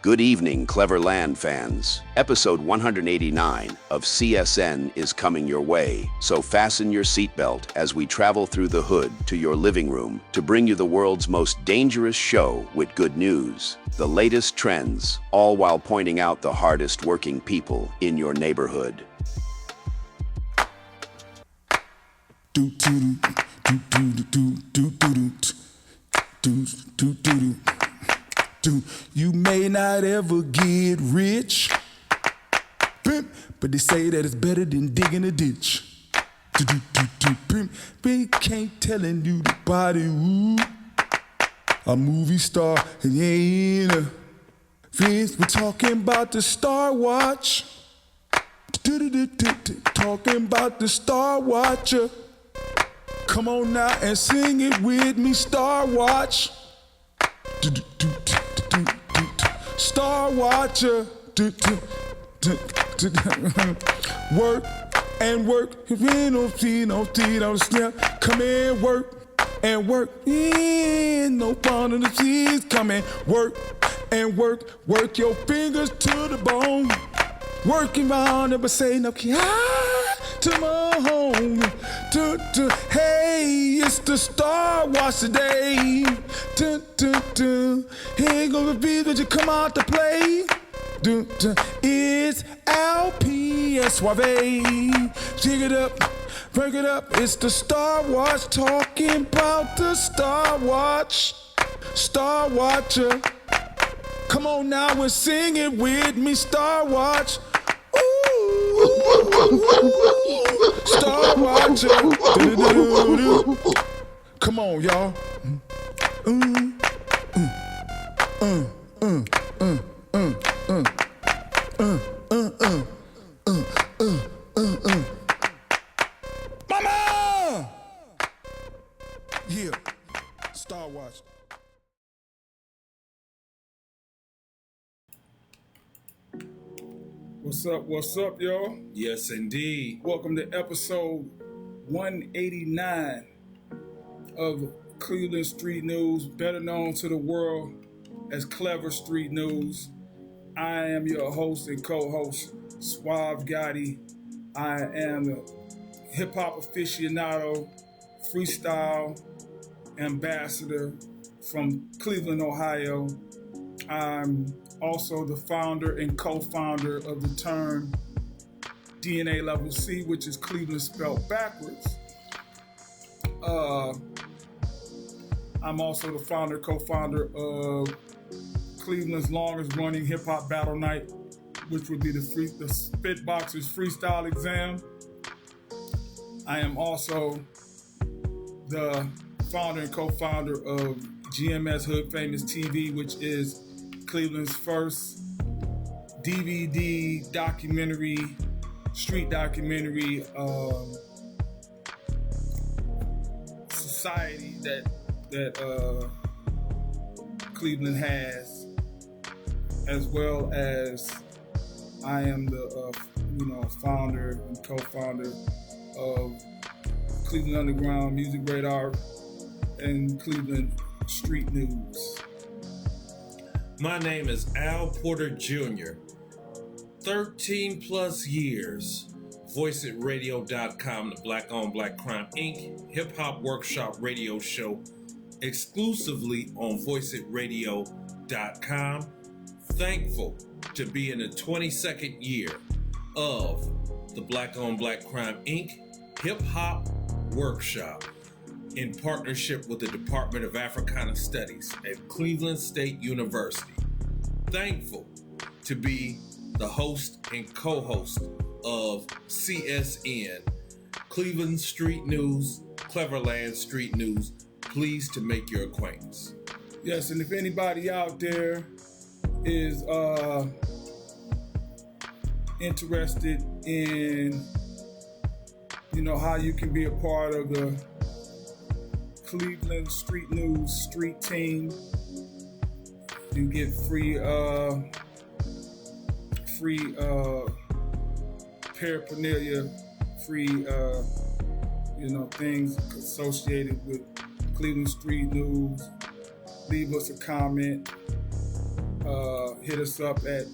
Good evening, Clever Land fans. Episode 189 of CSN is coming your way, so fasten your seatbelt as we travel through the hood to your living room to bring you the world's most dangerous show with good news, the latest trends, all while pointing out the hardest working people in your neighborhood. You may not ever get rich, but they say that it's better than digging a ditch. They can't telling you the body, ooh, a movie star, and you ain't a Vince. We're talking about the Star Watch. Talking about the Star Watcher. Come on now and sing it with me, Star Watch. Star Watcher. Work and work. We don't see no step. Come in, work and work. No fun in the seas. Come in, work and work. Work your fingers to the bone. Working round and say no to my home. Hey, it's the Star Watch today. Ain't gonna be that you come out to play. It's LPS Suave. Jig it up, break it up. It's the Star Watch, talking about the Star Watch. Star Watcher. Come on now and sing it with me, Star Watch. Star Watcher. Come on, y'all. Mama! Yeah, Star Watch. What's up, y'all? Yes, indeed. Welcome to episode 189 of Cleveland Street News, better known to the world as Clever Street News. I am your host and co-host, Suave Gotti. I am a hip-hop aficionado, freestyle ambassador from Cleveland, Ohio. I'm also the founder and co-founder of the term DNA Level C, which is Cleveland spelled backwards. I'm also the founder, co-founder of Cleveland's longest running hip hop battle night, which would be the Spitboxers Freestyle Exam. I am also the founder and co-founder of GMS Hood Famous TV, which is Cleveland's first DVD documentary, street documentary society that Cleveland has, as well as I am the founder and co-founder of Cleveland Underground Music Radar and Cleveland Street News. My name is Al Porter Jr. 13 plus years. VoiceItRadio.com, the Black on Black Crime Inc. Hip Hop Workshop radio show exclusively on VoiceItRadio.com. Thankful to be in the 22nd year of the Black on Black Crime Inc. Hip Hop Workshop in partnership with the Department of Africana Studies at Cleveland State University. Thankful to be the host and co-host of CSN, Cleveland Street News, Cleverland Street News. Pleased to make your acquaintance. Yes, and if anybody out there is interested in, how you can be a part of the Cleveland Street News street team, you get free paraphernalia, free things associated with Cleveland Street News. Leave us a comment hit us up at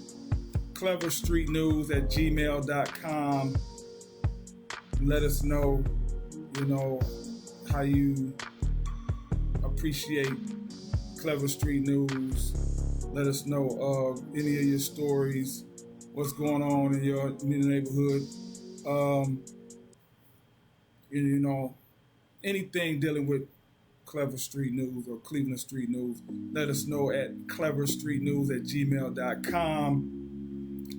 cleverstreetnews@gmail.com. Let us know, how you appreciate Clever Street News. Let us know of any of your stories, what's going on in your neighborhood. Anything dealing with Clever Street News or Cleveland Street News, let us know at cleverstreetnews@gmail.com.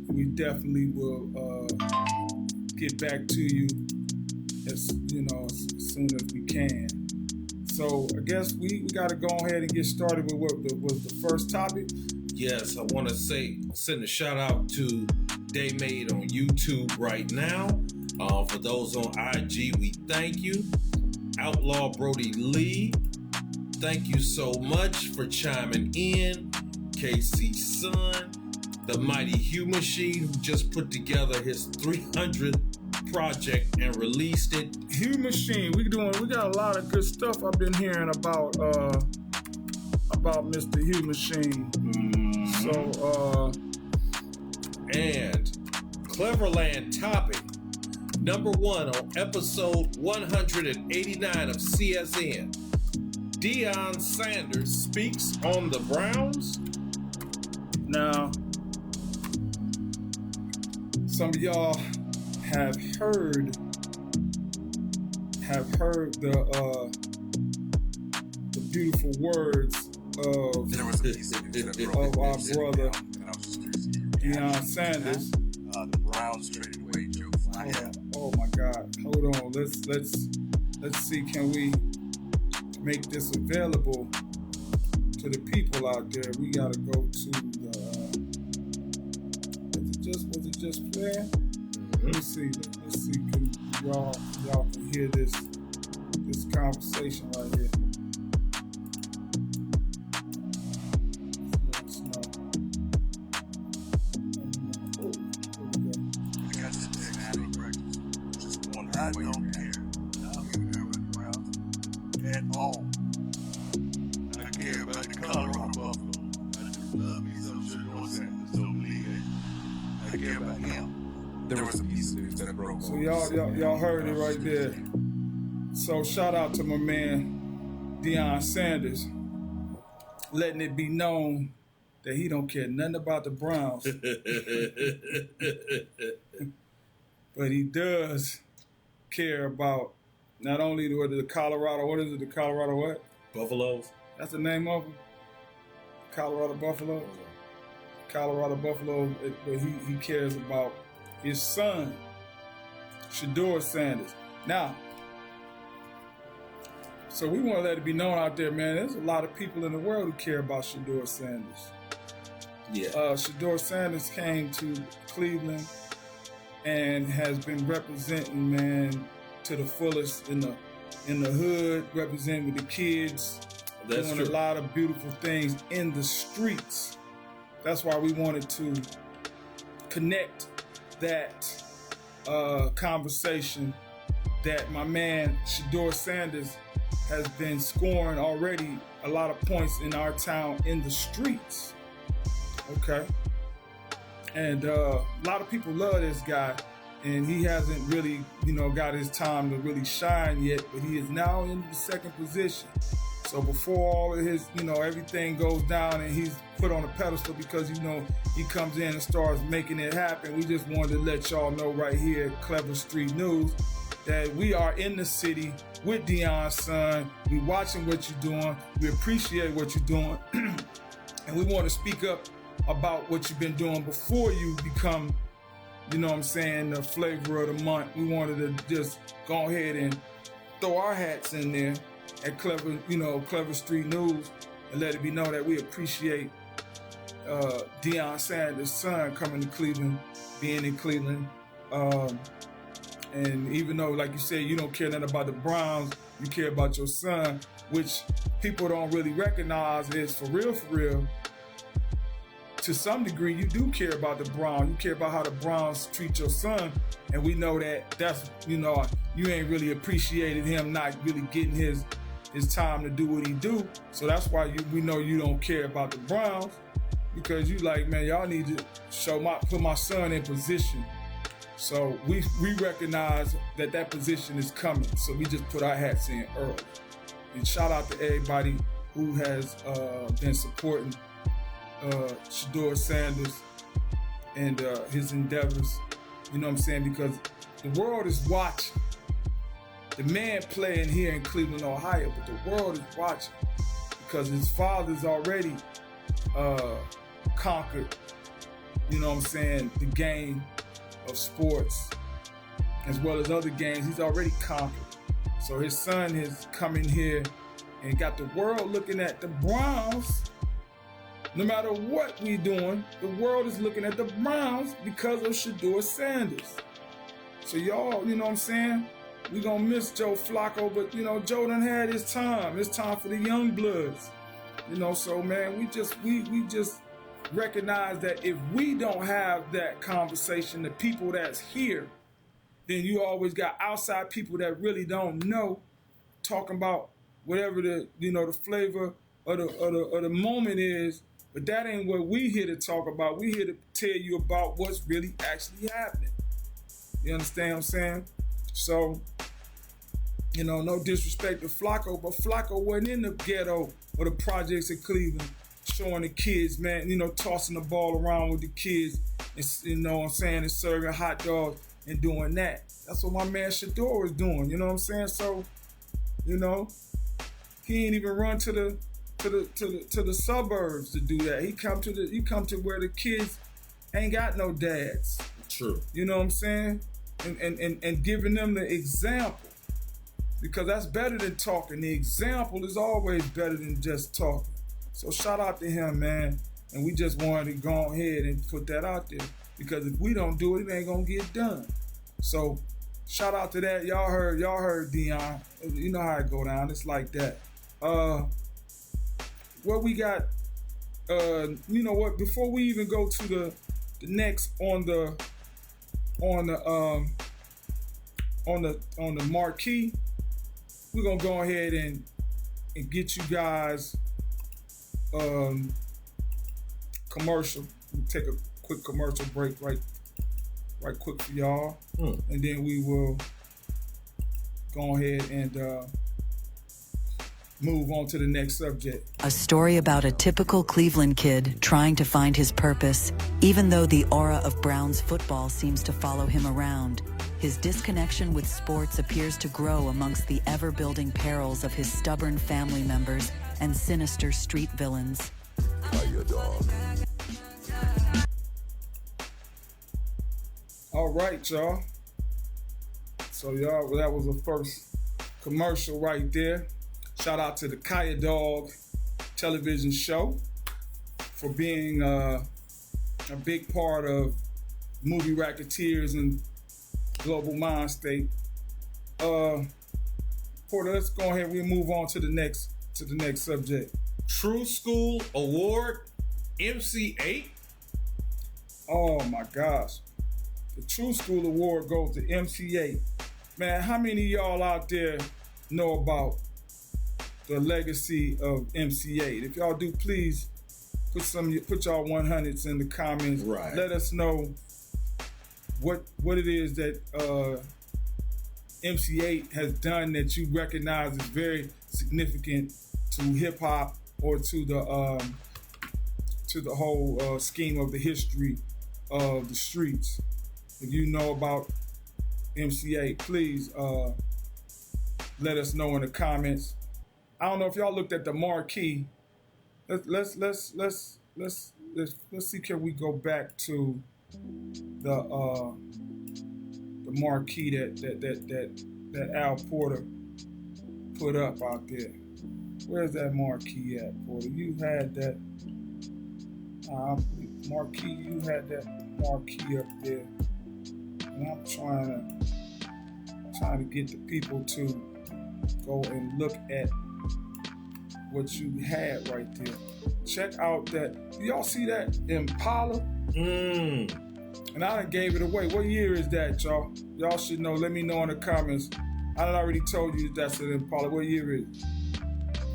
We definitely will get back to you as soon as we can. So I guess we got to go ahead and get started with what was the first topic. Yes, I want to send a shout out to Daymade on YouTube right now. For those on IG, we thank you. Outlaw Brody Lee, thank you so much for chiming in. KC Sun, the mighty Hugh Machine, who just put together his 300th project and released it. Hugh Machine, we got a lot of good stuff I've been hearing about Mr. Hugh Machine. So and Cleverland topic number 1 on episode 189 of CSN. Deion Sanders speaks on the Browns. Now, some of y'all have heard the beautiful words of our brother Deion Sanders. The Browns traded away Joe Flacco. Oh my God! Hold on. Let's see. Can we make this available to the people out there? We gotta go to the. Was it just playing? Let me see. Let's see. Can y'all can hear this conversation right here. Let us know. I don't care. I don't care about the Browns at all. I care about the Colorado Buffalo. I just love me some Shedeur Sanders. Don't believe it. I care about him. There was a piece of news that broke. So y'all heard it right there. So shout out to my man Deion Sanders, letting it be known that he don't care nothing about the Browns, but he does care about not only the Colorado. What is it? The Colorado what? Buffaloes. That's the name of them. Colorado Buffalo. Colorado Buffalo. But he cares about his son, Shedeur Sanders. Now, so we want to let it be known out there, man. There's a lot of people in the world who care about Shedeur Sanders. Yeah. Shedeur Sanders came to Cleveland and has been representing, man, to the fullest in the hood, representing with the kids, doing a lot of beautiful things in the streets. That's why we wanted to connect that conversation that my man Shedeur Sanders has been scoring already a lot of points in our town in the streets. Okay. And a lot of people love this guy, and he hasn't really, got his time to really shine yet, but he is now in the second position. So before all of his, everything goes down and he's put on a pedestal because, he comes in and starts making it happen, we just wanted to let y'all know right here at Clever Street News that we are in the city with Deion's son. We watching what you're doing. We appreciate what you're doing. And we want to speak up about what you've been doing before you become, the flavor of the month. We wanted to just go ahead and throw our hats in there at Clever Street News and let it be known that we appreciate Deion Sanders' son coming to Cleveland, being in Cleveland. And even though, like you said, you don't care nothing about the Browns, you care about your son, which people don't really recognize is for real. To some degree, you do care about the Browns. You care about how the Browns treat your son. And we know that's, you ain't really appreciated him not really getting his time to do what he do. So that's why we know you don't care about the Browns. because you like, man, y'all need to put my son in position. So we recognize that position is coming. So we just put our hats in early. And shout out to everybody who has been supporting Shedeur Sanders and his endeavors. You know what I'm saying? Because the world is watching. The man playing here in Cleveland, Ohio, but the world is watching because his father's already conquered, you know what I'm saying, the game of sports as well as other games. He's already conquered. So his son has come in here and got the world looking at the Browns. No matter what we doing, the world is looking at the Browns because of Shedeur Sanders. So y'all, you know what I'm saying? We gonna miss Joe Flacco, but you know, Joe done had his time. It's time for the young bloods. You know, so man, we just recognize that if we don't have that conversation, the people that's here, then you always got outside people that really don't know, talking about whatever the flavor of the moment is. But that ain't what we here to talk about. We here to tell you about what's really actually happening. You understand what I'm saying? So, you know, no disrespect to Flacco, but Flacco wasn't in the ghetto or the projects in Cleveland showing the kids, man, you know, tossing the ball around with the kids, and, you know what I'm saying, and serving hot dogs and doing that. That's what my man Shedeur was doing, you know what I'm saying? So, you know, he ain't even run to the suburbs to do that. He come to where the kids ain't got no dads. True. You know what I'm saying? And giving them the example. Because that's better than talking. The example is always better than just talking. So shout out to him, man. And we just wanted to go ahead and put that out there. Because if we don't do it, it ain't gonna get done. So shout out to that. Y'all heard Dion. You know how it go down. It's like that. What we got, you know what, before we even go to the next on the marquee, we're gonna go ahead and get you guys commercial. We'll take a quick commercial break right quick for y'all, and then we will go ahead and move on to the next subject. A story about a typical Cleveland kid trying to find his purpose, even though the aura of Browns football seems to follow him around. His disconnection with sports appears to grow amongst the ever-building perils of his stubborn family members and sinister street villains. All right, y'all. So y'all, that was the first commercial right there. Shout out to the Kaya Dog television show for being a big part of Movie Racketeers and Global Mind State. Porter, let's go ahead. We'll move on to the next subject. True School Award, MC8. Oh my gosh, the True School Award goes to MC8. Man, how many of y'all out there know about the legacy of MC8? If y'all do, please put y'all 100s in the comments. Right. Let us know what it is that MC8 has done that you recognize is very significant to hip hop or to the whole scheme of the history of the streets. If you know about MC8, please let us know in the comments. I don't know if y'all looked at the marquee. Let's see. Can we go back to the marquee that Al Porter put up out there? Where's that marquee at, Porter? You had that marquee. You had that marquee up there, and I'm trying to get the people to go and look at what you had right there. Check out that. Do y'all see that Impala? And I done gave it away. What year is that, y'all? Y'all should know. Let me know in the comments. I done already told you that's an Impala. What year is it?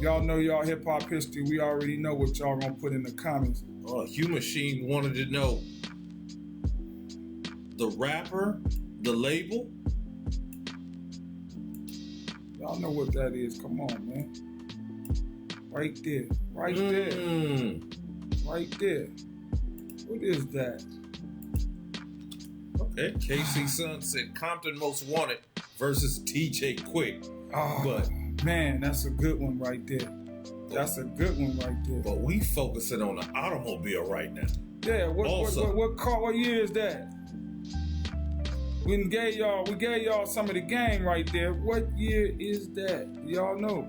Y'all know y'all hip hop history. We already know what y'all gonna put in the comments. Hugh Machine wanted to know the rapper, the label. Y'all know what that is. Come on, man. Right there. Right there. Right there. What is that? Okay. KC Sun said Compton Most Wanted versus TJ Quick. Oh, But man, that's a good one right there. That's a good one right there. But we focusing on the automobile right now. Yeah, what car? What year is that? We gave y'all some of the game right there. What year is that? Y'all know.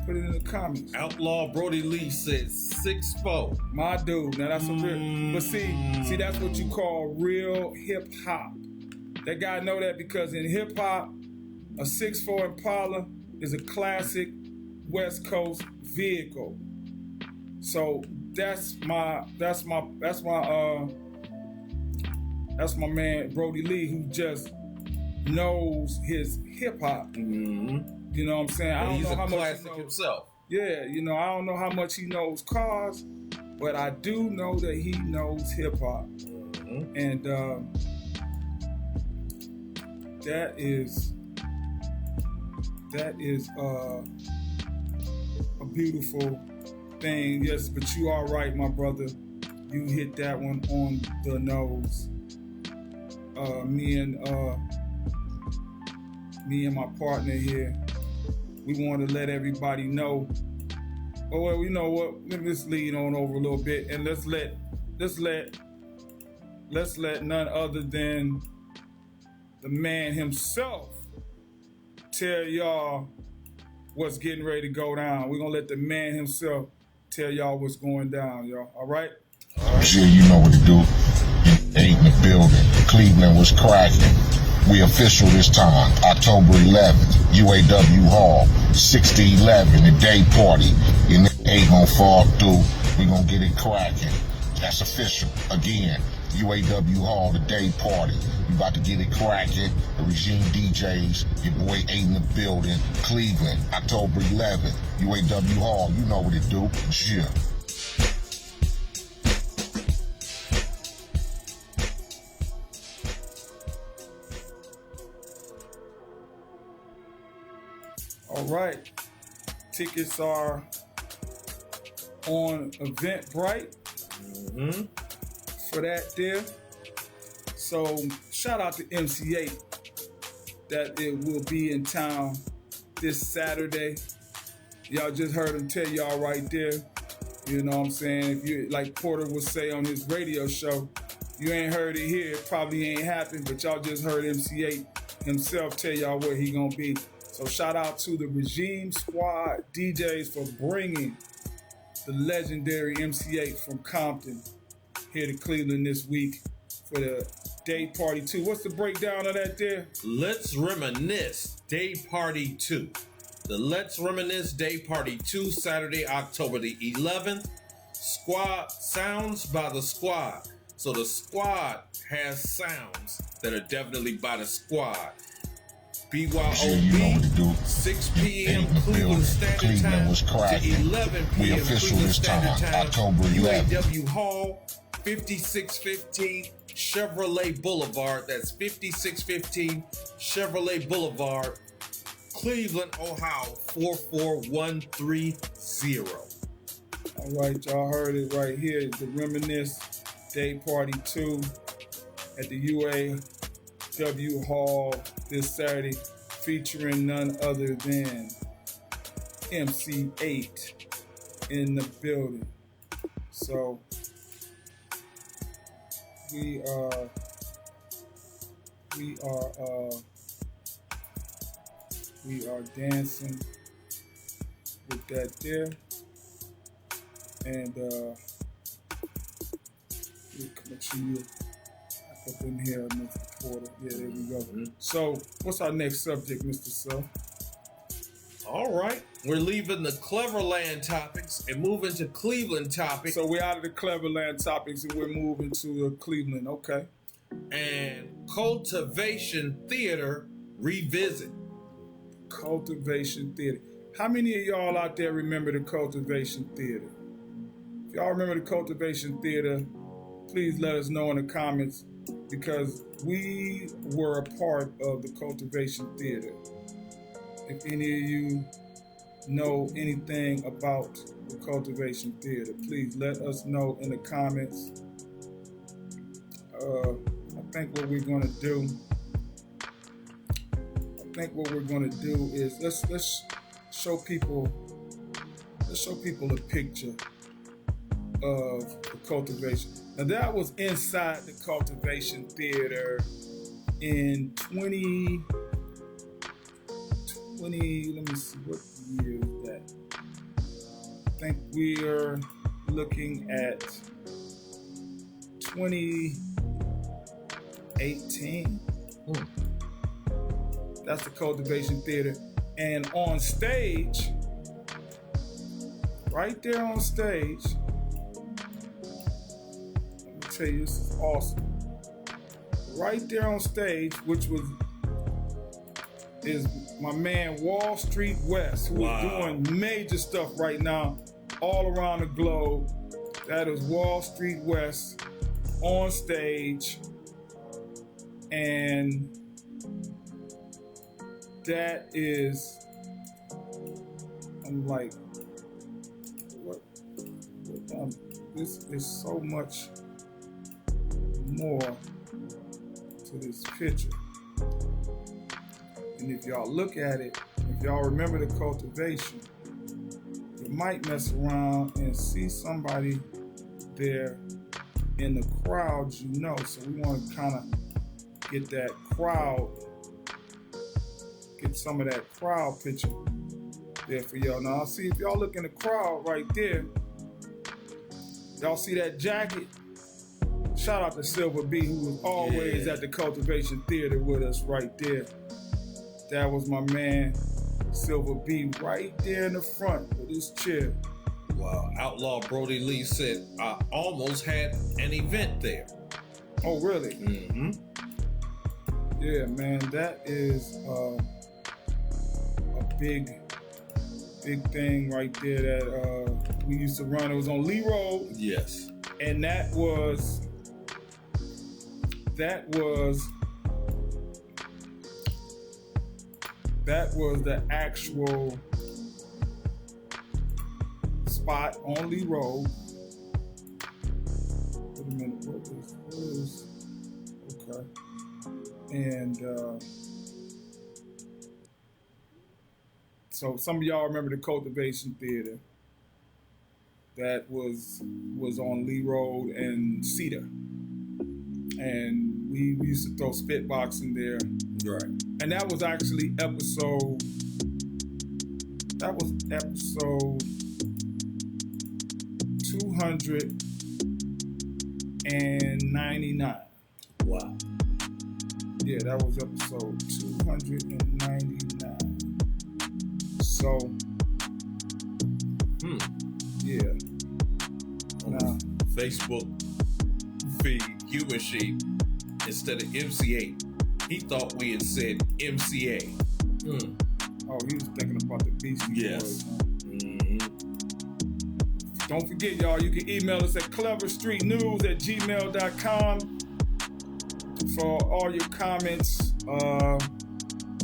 Put it in the comments. Outlaw Brody Lee said 6'4". My dude. Now that's a real. But see, that's what you call real hip hop. That guy know that because in hip hop, a 6'4" Impala is a classic West Coast vehicle. So that's my man Brody Lee, who just knows his hip hop. Mm-hmm. You know what I'm saying? I don't He's know a how much classic himself. Yeah, I don't know how much he knows cars, but I do know that he knows hip hop. Mm-hmm. And that is a beautiful thing. Yes, but you are right, my brother. You hit that one on the nose. Me and my partner here, we want to let everybody know. Oh well, you know what? Let's lead on over a little bit, and let's let none other than the man himself tell y'all what's getting ready to go down. We're gonna let the man himself tell y'all what's going down, y'all. All right? Yeah, you know what to do. Ain't in the building. Cleveland was cracking. We official this time. October 11th, UAW Hall, 6011, the day party. You ain't gonna fall through. We gonna get it cracking. That's official. Again, UAW Hall, the day party. You about to get it cracking. The Regime DJs, your boy 8 in the building. Cleveland, October 11th, UAW Hall. You know what it do. Yeah. All right. Tickets are on Eventbrite for that there. So shout out to MC8 that it will be in town this Saturday. Y'all just heard him tell y'all right there. You know what I'm saying? If you, like Porter would say on his radio show, you ain't heard it here, it probably ain't happened, but y'all just heard MC8 himself tell y'all where he gonna be. So shout out to the Regime Squad DJs for bringing the legendary MC8 from Compton here to Cleveland this week for the Day Party 2. What's the breakdown of that there? Let's Reminisce Day Party 2. The Let's Reminisce Day Party 2, Saturday, October the 11th. Squad sounds by the squad. So the squad has sounds that are definitely by the squad. BYOB, 6 p.m. Cleveland Standard Time to 11 p.m. Cleveland Standard Time. October 11th. UAW Hall, 5615 Chevrolet Boulevard. That's 5615 Chevrolet Boulevard, Cleveland, Ohio, 44130. All right, y'all heard it right here. The Reminisce Day Party 2 at the UAW Hall this Saturday, featuring none other than MC8 in the building. So we are dancing with that there, and make sure you up in here, Mr. Porter. Yeah, there we go. So, what's our next subject, Mr. Self? All right, we're leaving the Cleverland topics and moving to Cleveland topics. So we're out of the Cleverland topics and we're moving to Cleveland. Okay. And Cultivation Theater Revisit. Cultivation Theater. How many of y'all out there remember the Cultivation Theater? If y'all remember the Cultivation Theater, please let us know in the comments, because we were a part of the Cultivation Theater. If any of you know anything about the Cultivation Theater, please let us know in the comments. I think what we're gonna do is let's show people a picture of the Cultivation. Now that was inside the Cultivation Theater in 2020. Let me see, what year is that? I think we are looking at 2018. That's the Cultivation Theater. And on stage, right there on stage, let me tell you, this is awesome. Right there on stage, is my man Wall Street West, who is doing major stuff right now all around the globe. That is Wall Street West on stage. And that is, I'm like, what this is so much more to this picture. And if y'all look at it, if y'all remember the Cultivation, you might mess around and see somebody there in the crowd, you know. So we want to kind of get that crowd, get some of that crowd picture there for y'all. Now, I'll see if y'all look in the crowd right there. Y'all see that jacket? Shout out to Silver B, who was always at the Cultivation Theater with us right there. That was my man, Silver B, right there in the front with his chair. Wow. Outlaw Brody Lee said, I almost had an event there. Oh, really? Mm-hmm. Yeah, man, that is a big thing right there that we used to run. It was on Lee Road. Yes. And that was the actual spot on Lee Road. Wait a minute, what is okay. And so some of y'all remember the Cultivation Theater. That was on Lee Road and Cedar. And we used to throw spit boxing there. Right. And that was actually episode 299. Wow. Yeah, that was episode 299. So, yeah. Now, Facebook feed, Human Sheep, instead of MC8, he thought we had said MCA. Oh, he was thinking about the Beastie Boys. Mm-hmm. Don't forget, y'all, you can email us at cleverstreetnews@gmail.com for all your comments,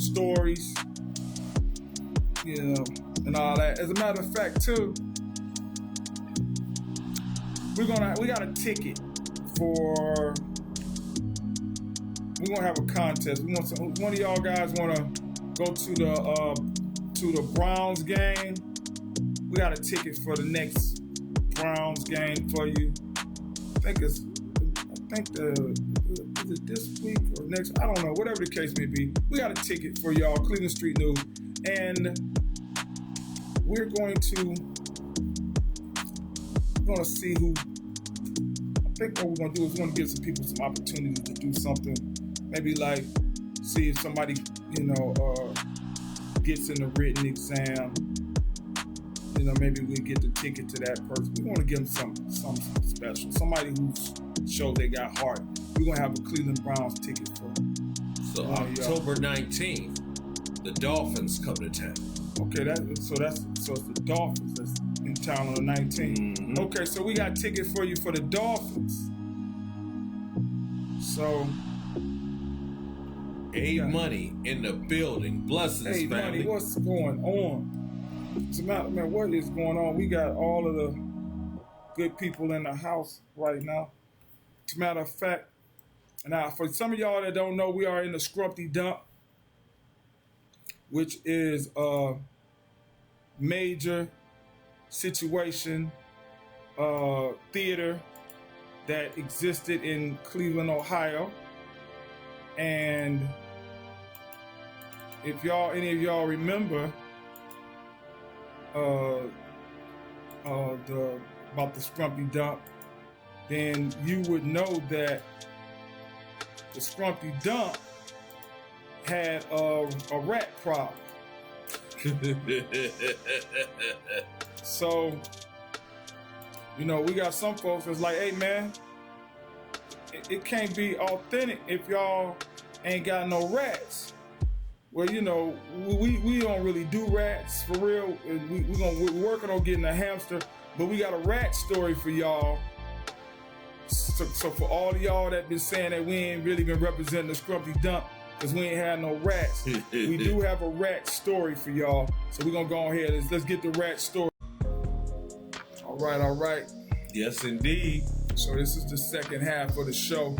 stories, you know, and all that. As a matter of fact, too, we got a ticket for. We're gonna have a contest. We want one of y'all guys want to go to the Browns game. We got a ticket for the next Browns game for you. I think is it this week or next? I don't know. Whatever the case may be, we got a ticket for y'all, Cleveland Street News, and we're going to see who. I think what we're gonna do is we're gonna give some people some opportunity to do something. Maybe like see if somebody, gets in the written exam. You know, maybe we get the ticket to that person. We want to give them something special. Somebody who shows they got heart. We're gonna have a Cleveland Browns ticket for. So October 19th, the Dolphins come to town. Okay, so it's the Dolphins that's in town on the 19th. Mhm. Okay, so we got tickets for you for the Dolphins. So, Money in the building. Blessings, hey, family. Money, what's going on? Man, what is going on? We got all of the good people in the house right now. As a matter of fact, now for some of y'all that don't know, we are in the Scrumpty Dump, which is a major situation theater that existed in Cleveland, Ohio. And if any of y'all remember about the Scrumpty Dump, then you would know that the Scrumpty Dump had a rat problem. So, we got some folks that's like, hey man, it can't be authentic if y'all ain't got no rats. Well, we don't really do rats for real. We're working on getting a hamster, but we got a rat story for y'all. So for all of y'all that been saying that we ain't really been representing the Scrumpty Dump because we ain't had no rats, we do have a rat story for y'all. So we're gonna go ahead and let's get the rat story. All right. Yes, indeed. So this is the second half of the show.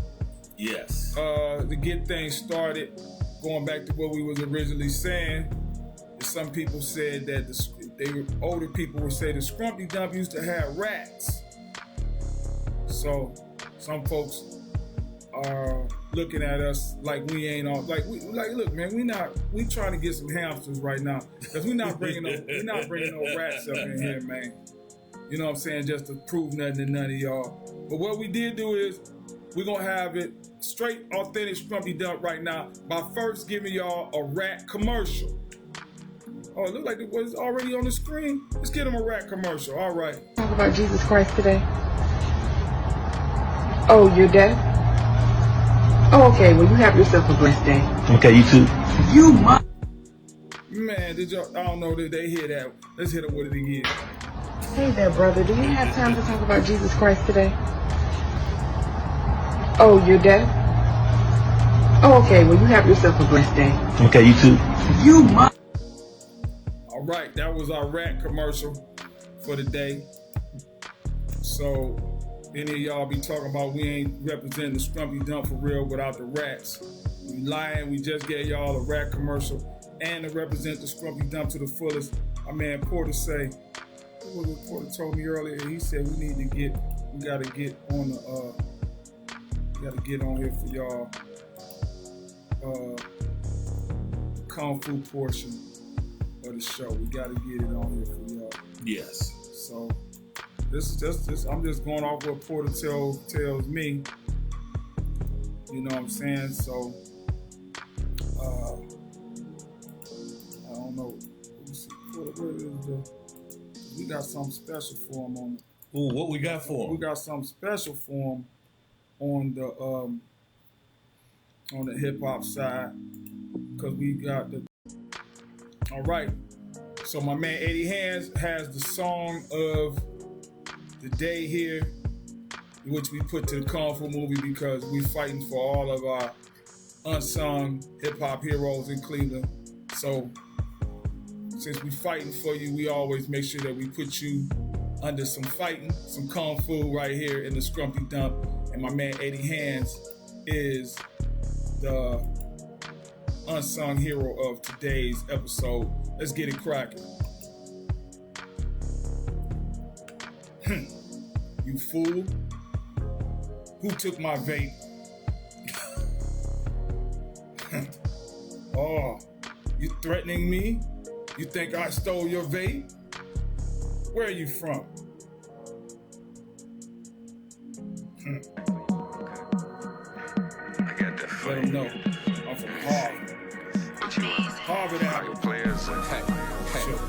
Yes. To get things started, going back to what we was originally saying, some people said that older people would say the Scrumpty Dump used to have rats. So some folks are looking at us like we ain't all look, man, we trying to get some hamsters right now because we're not bringing no rats up in here, man. You know what I'm saying? Just to prove nothing to none of y'all. But what we did do is we're gonna have it straight authentic Scrumpty Dump right now by first giving y'all a rat commercial. Oh, it looked like it was already on the screen. Let's get them a rat commercial. All right. Talk about Jesus Christ today. Oh, you're deaf? Oh, okay. Well, you have yourself a blessed day. Okay, you too. You must. Man, did y'all? I don't know. Did they hear that? Let's hit them with it again. Hey there, brother. Do you have time to talk about Jesus Christ today? Oh, you're deaf? Oh, okay. Well, you have yourself a blessed day. Okay, you too. You must. All right, that was our rat commercial for the day. So, any of y'all be talking about we ain't representing the Scrumpty Dump for real without the rats. We lying. We just gave y'all a rat commercial and to represent the Scrumpty Dump to the fullest. My man Porter what Porter told me earlier. He said we gotta get on here for y'all the Kung Fu portion of the show. We gotta get it on here for y'all. Yes. So this is just I'm just going off what Porter tells me. You know what I'm saying? So I don't know. Let me see. We got something special for him on it. Ooh, what we got for him? We got something special for him on the hip hop side because we got the. All right, so my man Eddie Hands has the song of the day here, which we put to the Kung Fu movie because we fighting for all of our unsung hip hop heroes in Cleveland. So since we fighting for you, we always make sure that we put you under some fighting, some Kung Fu right here in the Scrumpty Dump. And my man Eddie Hands is the unsung hero of today's episode. Let's get it cracking. You fool. Who took my vape? Oh, you threatening me? You think I stole your vape? Where are you from? Let him know. I'm from Harvard. Harvard Apple.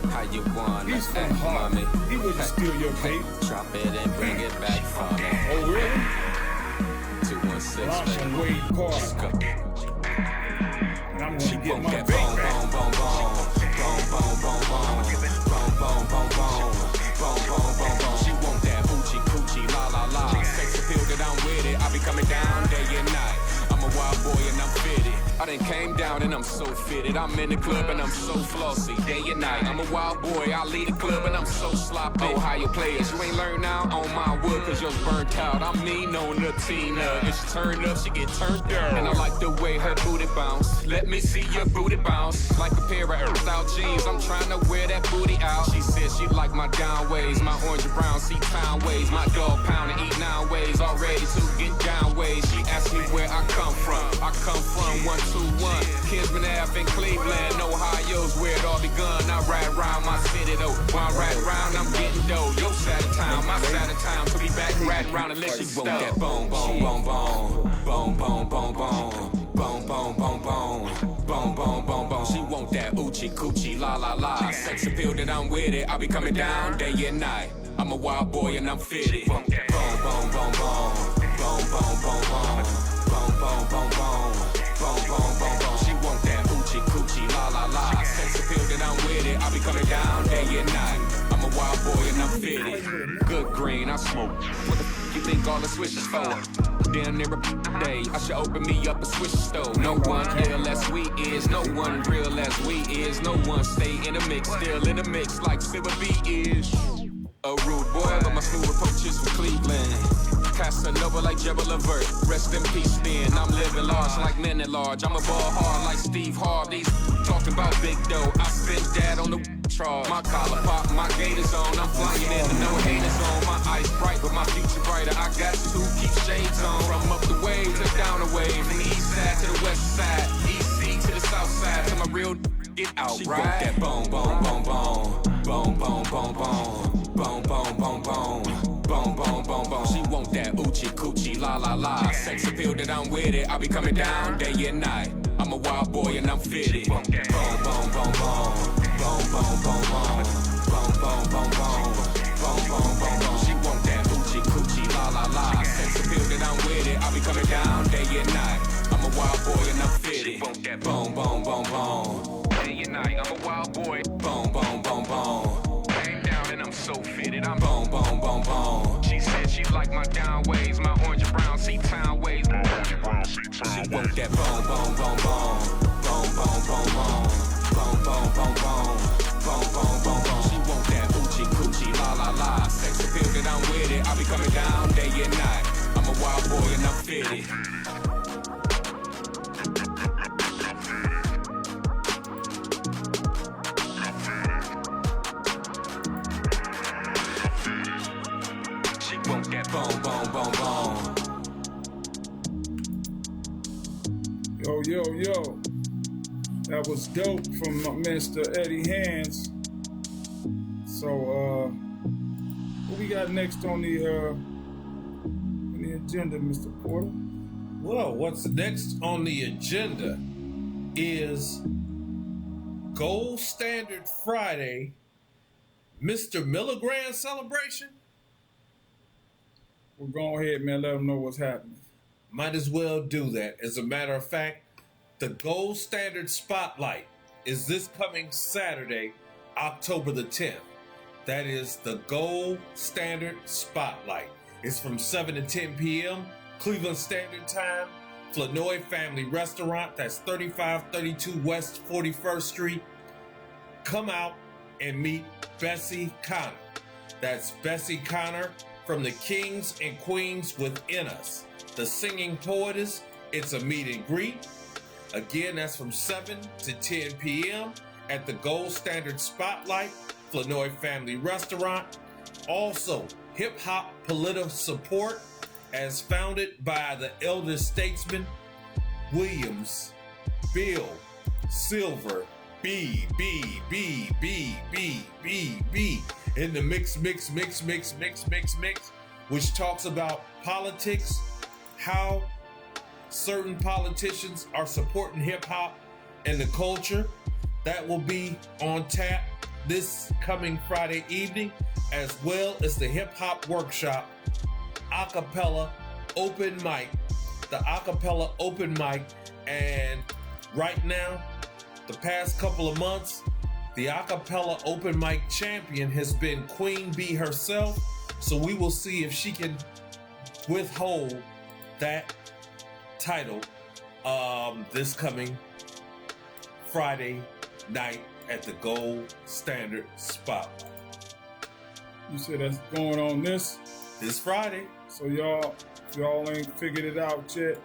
How you want He's from Harvard. He wouldn't steal your vape. Drop it and bring it back from me. Oh, really? 216. I'm from Wade Park. And I'm gonna get my vape back. I done came down and I'm so fitted. I'm in the club and I'm so flossy. Day and night, I'm a wild boy. I lead the club and I'm so sloppy. Ohio players, you ain't learned now on my wood cause yours burnt out. I'm mean on the Tina. If she turned up, she get turned down. And I like the way her booty bounce. Let me see your booty bounce. Like a pair of Earth-style jeans, I'm trying to wear that booty out. She said she like my down ways, my orange and brown C-town ways, my dog pound and eat 9 ways, all ready to get down ways. She asked me where I come from. I come from 121 Kinsman Ave in Cleveland, Ohio's where it all begun. I ride around my city though. While I ride around, I'm getting dough. Your side of town, my side of town. So be back riding around unless she want that boom, boom, boom, boom, boom, boom, boom, boom. Boom, boom, boom, boom, boom, boom, boom, boom. She want that oochie coochie, la la la. Sex appeal that I'm with it. I be coming down day and night. I'm a wild boy and I'm fitted. Boom, boom, boom, boom, boom, boom, boom, boom, boom, boom, boom, boom, boom, boom, boom, boom, boom. She want that oochie coochie, la la la. Sex appeal that I'm with it. I be coming down day and night. I'm a wild boy and I'm fitted. Good green, I smoke. What the f you think all the switches for? Damn near a day, I should open me up a switch store. No one ill as we is, no one real as we is. No one stay in the mix, still in the mix like Silver B is. A rude boy, but my smooth approach is from Cleveland. Casanova like Jebel Levert, rest in peace then. I'm living large like men at large. I'm a ball hard like Steve Harvey. Talking about big dough, I spent that on the charge. My collar pop, my gators on. I'm flying in the no haters on. My eyes bright, but my future brighter. I got to keep shades on. From up the way to down the way, from the east side to the west side, EC to the south side. To my real get out, she right? That boom, boom, boom, boom, boom, boom, boom, boom. Boom, boom, boom, boom, boom, boom, boom, boom. She want that oochie coochie, la la la. Sex appeal that I'm with it. I be coming down day and night. I'm a wild boy and I'm fitted. Boom, boom, boom, boom, boom, boom, boom, boom, boom, boom, boom, boom, boom, boom, boom, boom, boom. She want that oochie coochie, la la la. Sex appeal that I'm with it. I be coming down day and night. I'm a wild boy and I'm fitted. Boom, boom, boom, boom. Day and night, I'm a wild boy. Boom, boom, boom, boom. So fitted, I'm boom, boom, boom, boom. She said she like my down ways, my orange and brown C-town ways. She want that boom, boom, boom, boom, boom, boom, boom, boom, boom, boom, boom, boom, boom, boom, boom, boom. She want that oochie coochie, la la la. Sex appeal that I'm with it. I be coming down day and night. I'm a wild boy and I'm fitted. Boom, boom, boom, boom. Yo, yo, yo. That was dope from Mr. Eddie Hands. So, what we got next on the agenda, Mr. Porter? Well, what's next on the agenda is Gold Standard Friday, Mr. Milligran celebration. Well, go ahead, man. Let them know what's happening. Might as well do that. As a matter of fact, the Gold Standard Spotlight is this coming Saturday, October the 10th. That is the Gold Standard Spotlight. It's from 7 to 10 p.m. Cleveland Standard Time, Flanoy Family Restaurant. That's 3532 West 41st Street. Come out and meet Bessie Connor. That's Bessie Connor from the Kings and Queens Within Us. The singing poetess. It's a meet and greet. Again, that's from 7 to 10 p.m. at the Gold Standard Spotlight, Flanoy Family Restaurant. Also, hip hop political support as founded by the elder statesman Williams, Bill, Silver, B, in the mix, which talks about politics, how certain politicians are supporting hip hop and the culture. That will be on tap this coming Friday evening, as well as the hip hop workshop, acapella open mic, the acapella open mic. And right now, the past couple of months, the acapella open mic champion has been Queen Bee herself. So we will see if she can withhold that title this coming Friday night at the Gold Standard Spotlight. You said that's going on this Friday. So y'all ain't figured it out yet.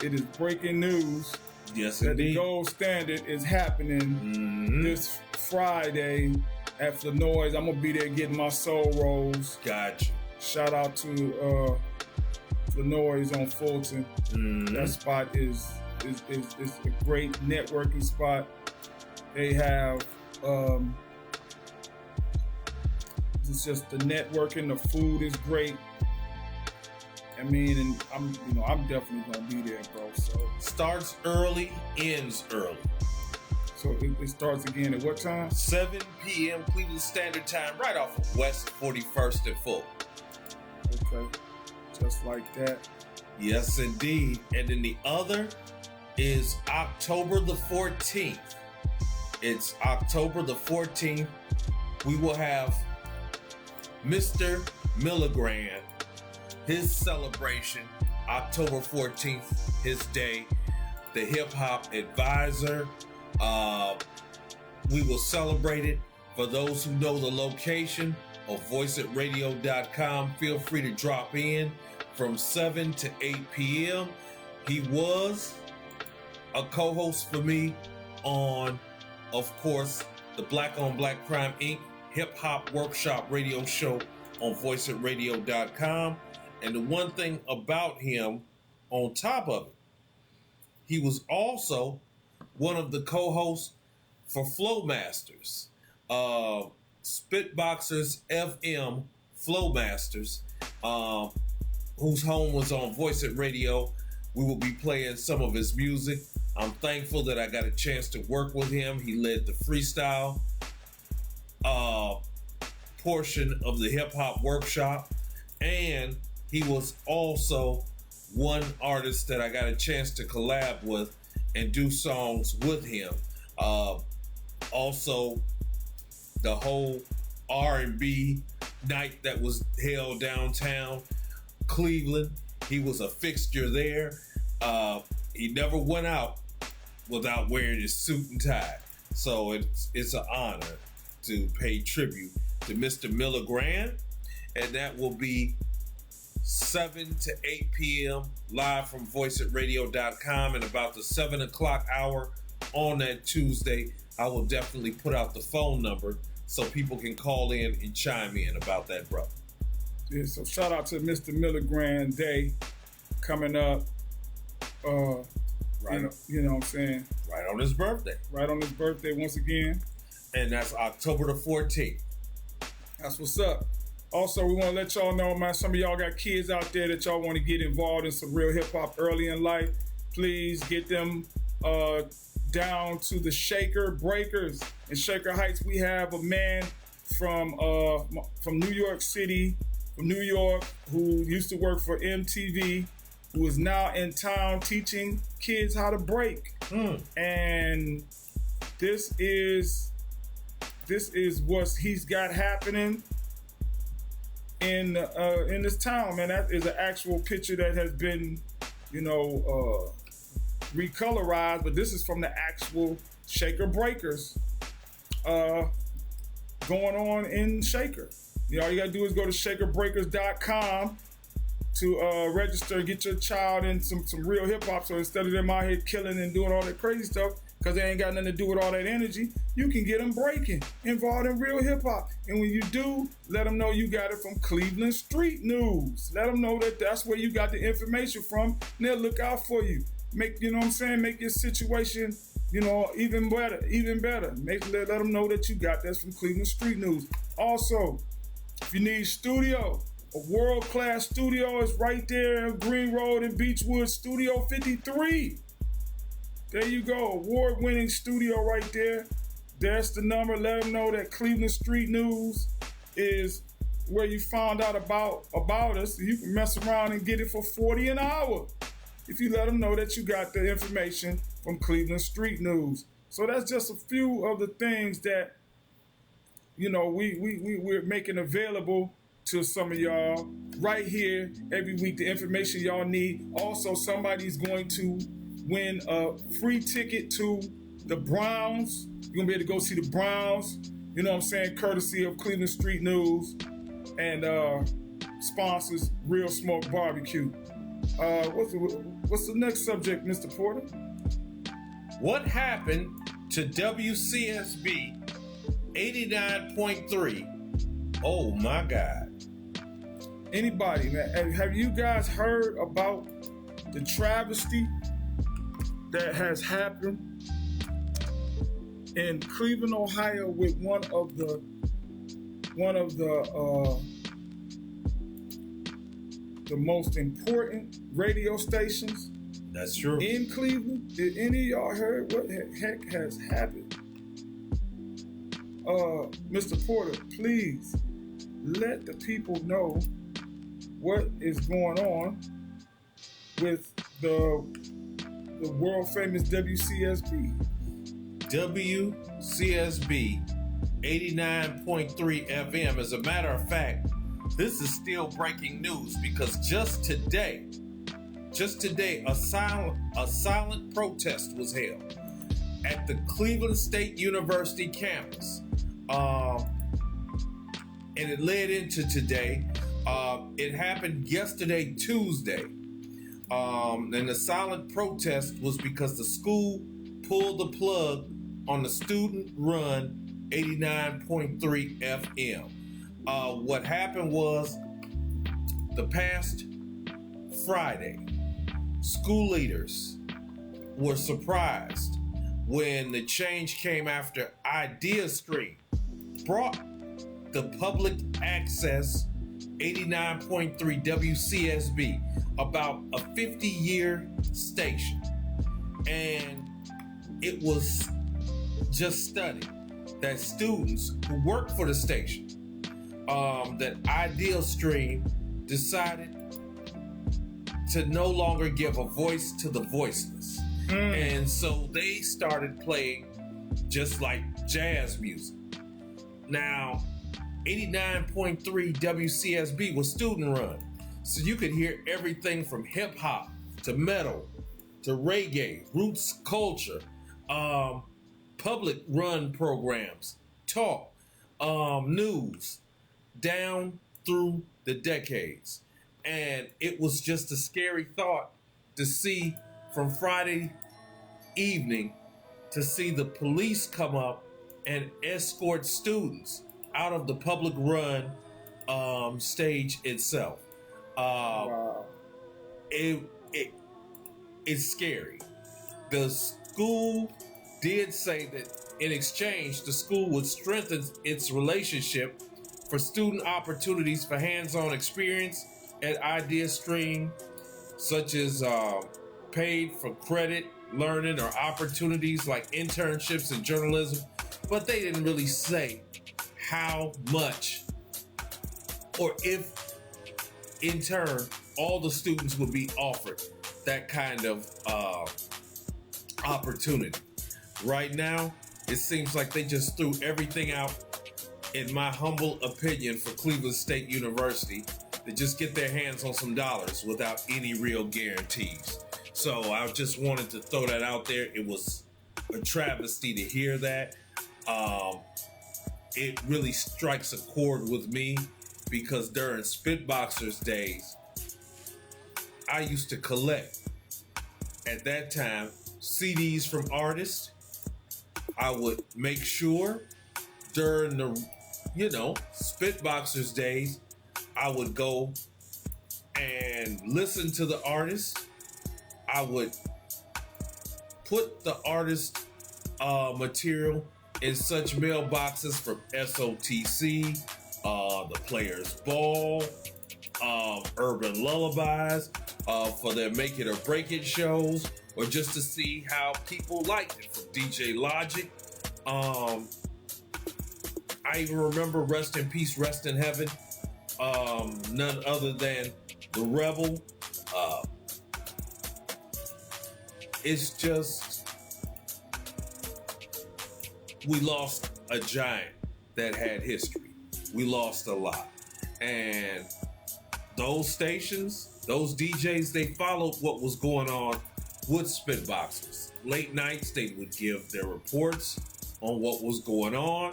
It is breaking news. Yes, that indeed. the Gold Standard is happening this Friday at Flanois. I'm gonna be there getting my soul rolls. Gotcha. Shout out to Flanois on Fulton. That spot is a great networking spot. They have it's just the networking. The food is great. I mean, and I'm definitely gonna be there, bro. So starts early, ends early. So it starts again at what time? 7 p.m. Cleveland Standard Time, right off of West 41st and Full. Okay, just like that. Yes, indeed. And then the other is October the 14th. It's October the 14th. We will have Mr. Milligram, his celebration, October 14th, his day, the Hip Hop Advisor. We will celebrate it. For those who know the location of voiceitradio.com, feel free to drop in from 7 to 8 p.m. He was a co-host for me on, of course, the Black on Black Crime Inc. Hip Hop Workshop radio show on voiceitradio.com. And the one thing about him, on top of it, he was also one of the co-hosts for Flowmasters, Spitboxers FM Flowmasters, whose home was on Voice It Radio. We will be playing some of his music. I'm thankful that I got a chance to work with him. He led the freestyle portion of the hip hop workshop, and he was also one artist that I got a chance to collab with and do songs with him. Also, the whole R&B night that was held downtown Cleveland, he was a fixture there. He never went out without wearing his suit and tie. So it's an honor to pay tribute to Mr. Milligram, and that will be 7 to 8 p.m. live from voiceitradio.com. And about the 7 o'clock hour on that Tuesday, I will definitely put out the phone number so people can call in and chime in about that, brother. Yeah, so shout out to Mr. Milligram Day coming up. Right. You know what I'm saying? Right on his birthday. Right on his birthday once again. And that's October the 14th. That's what's up. Also, we want to let y'all know, man, some of y'all got kids out there that y'all want to get involved in some real hip-hop early in life. Please get them down to the Shaker Breakers. In Shaker Heights, we have a man from New York City, from New York, who used to work for MTV, who is now in town teaching kids how to break. And this is what he's got happening in this town, man. That is an actual picture that has been, recolorized, but this is from the actual Shaker Breakers going on in Shaker. All you gotta do is go to shakerbreakers.com to register, get your child in some real hip hop. So instead of them out here killing and doing all that crazy stuff, because they ain't got nothing to do with all that energy, you can get them breaking, involved in real hip hop. And when you do, let them know you got it from Cleveland Street News. Let them know that that's where you got the information from, and they'll look out for you. Make your situation, even better. Let them know that you got this from Cleveland Street News. Also, if you need studio, a world-class studio is right there on Green Road in Beechwood, Studio 53. There you go, award-winning studio right there. That's the number. Let them know that Cleveland Street News is where you found out about us. You can mess around and get it for $40 an hour if you let them know that you got the information from Cleveland Street News. So that's just a few of the things that, we're making available to some of y'all right here every week, the information y'all need. Also, somebody's going to win a free ticket to the Browns. You're going to be able to go see the Browns, you know what I'm saying, courtesy of Cleveland Street News and sponsors Real Smoke Barbecue. What's the next subject, Mr. Porter? What happened to WCSB 89.3? Oh my God. Anybody, man, have you guys heard about the travesty that has happened in Cleveland, Ohio, with one of the most important radio stations? That's true. In Cleveland? Did any of y'all heard what the heck has happened? Mr. Porter, please let the people know what is going on with the world famous WCSB. WCSB 89.3 FM. As a matter of fact, this is still breaking news because just today, a silent protest was held at the Cleveland State University campus. And it led into today. It happened yesterday, Tuesday. And the silent protest was because the school pulled the plug on the student-run 89.3 FM. What happened was the past Friday, school leaders were surprised when the change came after IdeaStream brought the public access 89.3 WCSB, about a 50-year station. And it was just stunning that students who work for the station, that IdeaStream decided to no longer give a voice to the voiceless. And so they started playing just like jazz music. Now, 89.3 WCSB was student run. So you could hear everything from hip hop to metal to reggae, roots culture, public run programs, talk, news, down through the decades. And it was just a scary thought to see from Friday evening to see the police come up and escort students out of the public run stage itself. Wow. It's scary. The school did say that in exchange, the school would strengthen its relationship for student opportunities for hands-on experience at IdeaStream, such as paid for credit learning or opportunities like internships in journalism, but they didn't really say how much or if in turn all the students would be offered that kind of opportunity. Right now, it seems like they just threw everything out, in my humble opinion, for Cleveland State University to just get their hands on some dollars without any real guarantees. So I just wanted to throw that out there. It was a travesty to hear that. It really strikes a chord with me because during Spitboxers days, I used to collect, at that time, CDs from artists. I would make sure during the, Spitboxers days, I would go and listen to the artist. I would put the artist material in such mailboxes from SOTC, the Players Ball, Urban Lullabies, for their Make It or Break It shows, or just to see how people liked it, from DJ Logic. I even remember, rest in peace, rest in heaven, none other than the Rebel. It's just, we lost a giant that had history. We lost a lot. And those stations, those DJs, they followed what was going on would spit boxes. Late nights, they would give their reports on what was going on,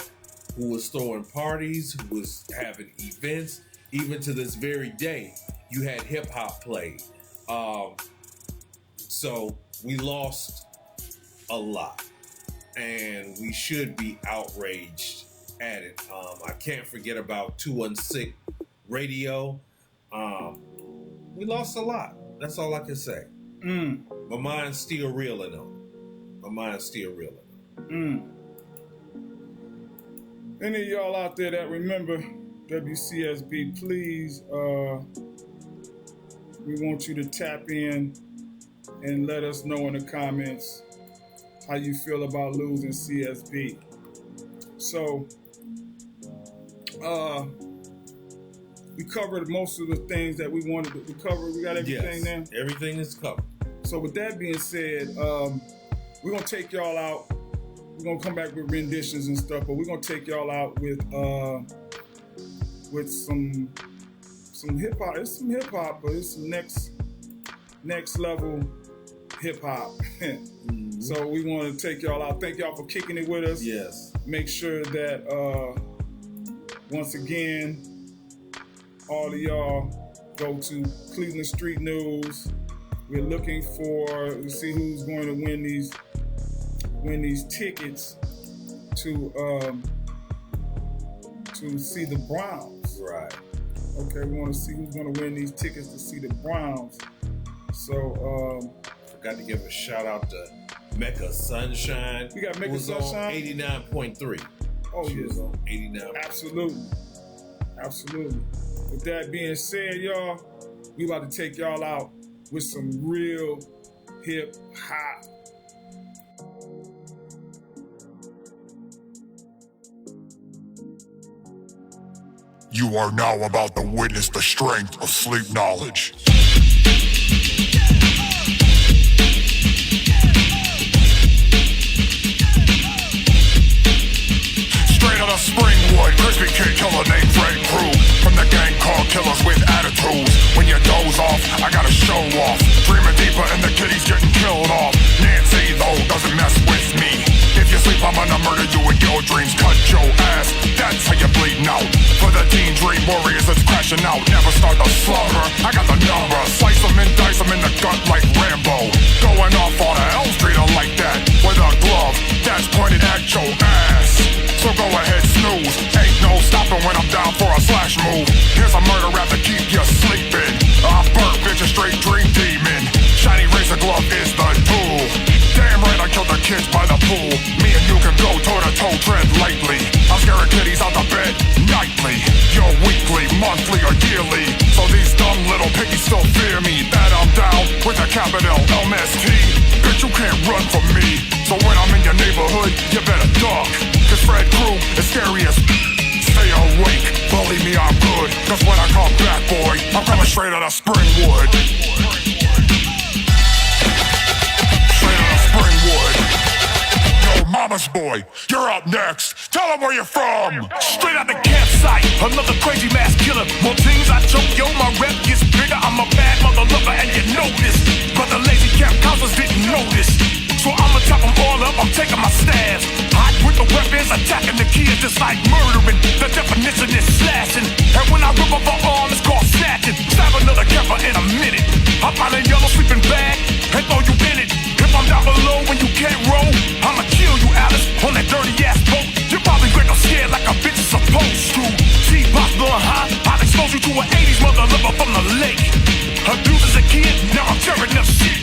who was throwing parties, who was having events. Even to this very day, you had hip hop played. So we lost a lot, and we should be outraged at it. I can't forget about 216 radio. We lost a lot. That's all I can say. My mind's still reeling on. Any of y'all out there that remember WCSB, please, we want you to tap in and let us know in the comments how you feel about losing CSB. So, we covered most of the things that we wanted to cover. We got everything there? Everything is covered. So with that being said, we're going to take y'all out. We're going to come back with renditions and stuff, but we're going to take y'all out with some hip hop. It's some hip hop, but it's some next level hip hop. So we want to take y'all out. Thank y'all for kicking it with us. Yes. Make sure that once again, all of y'all go to Cleveland Street News. We're looking to see who's going to win these tickets to see the Browns. Right. Okay, we want to see who's going to win these tickets to see the Browns. So, forgot to give a shout out to Mecca Sunshine. We got Mecca Sunshine. 89.3. Oh, she was on 89. Absolutely. With that being said, y'all, we about to take y'all out with some real hip hop. You are now about to witness the strength of sleep knowledge. Straight out of Springwood, crispy kid killer named Fred Crew. From the gang called Killers with Attitudes. When you doze off, I gotta show off. Dreaming deeper and the kitty's getting killed off. Nancy, though, doesn't mess with me. If you sleep, I'm gonna murder you in your dreams. Cut your ass, that's how you're bleeding out. For the teen dream warriors that's crashing out. Never start the slumber, I got the number. Slice them and dice them in the gut like Rambo. Going off on a Elm Street like that. With a glove that's pointed at your ass. So go ahead, snooze. Ain't no stopping when I'm down for a slash move. Here's a murder rap to keep you sleeping. I burnt bitch a straight dream demon. Shiny razor glove is the tool. Damn right I killed the kids by the pool. Me and you can go toe to toe, tread lightly. I'm scaring kitties out the bed nightly. You're weekly, monthly, or yearly. So these dumb little piggies still fear me. That I'm down with a capital MST. Bitch, you can't run from me. So when I'm in your neighborhood, you better duck. Cause Fred Crew is scary as stay awake. Believe me, I'm good. Cause when I come back, boy, I'm coming straight out of Springwood. Mama's boy, you're up next. Tell them where you're from. Straight out the campsite, another crazy mass killer. More things I choke, yo, my rep gets bigger. I'm a bad mother lover and you know this. But the lazy camp counselors didn't know this. So I'ma chop them all up, I'm taking my stabs. Hot with the weapons, attacking the kids just like murdering. The definition is slashing. And when I rip up her arm, it's called snatching. Stab another camper in a minute. I find a yellow sleeping bag and throw you in it. If I'm down below when you can't roll, I'ma kill you, Alice, on that dirty ass boat. You're probably great or scared like a bitch is supposed to. See, possible and high, I'll expose you to an 80s mother lover from the lake. Abused as a kid, now I'm tearing up shit.